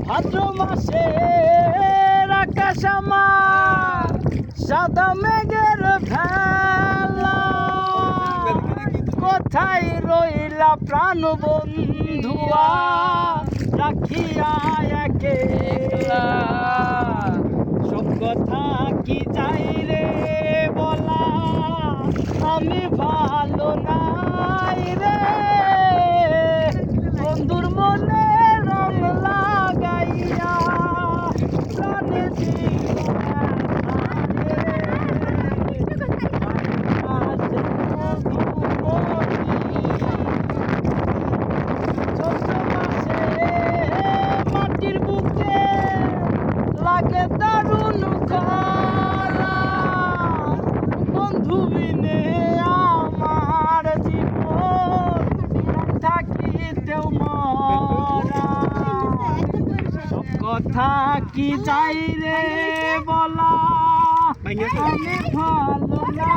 ভাদ্র মাসের আকাশ আমার সাদা মেঘের ভেলা, কোথায় রইলা প্রাণ বন্ধুয়া রাখিয়া একেলা। সব কথা কি যাই রে বলা, আমি ভালো নাই রে, বন্ধুর মনে রং লাগাইয়া প্রাণে মাটির বুকে লাগে দারুণ খরা, বন্ধু বিনে আমার জীবন থাকিতেও মরা। সব কথা কি যাই রে বলা, আমি ভালো না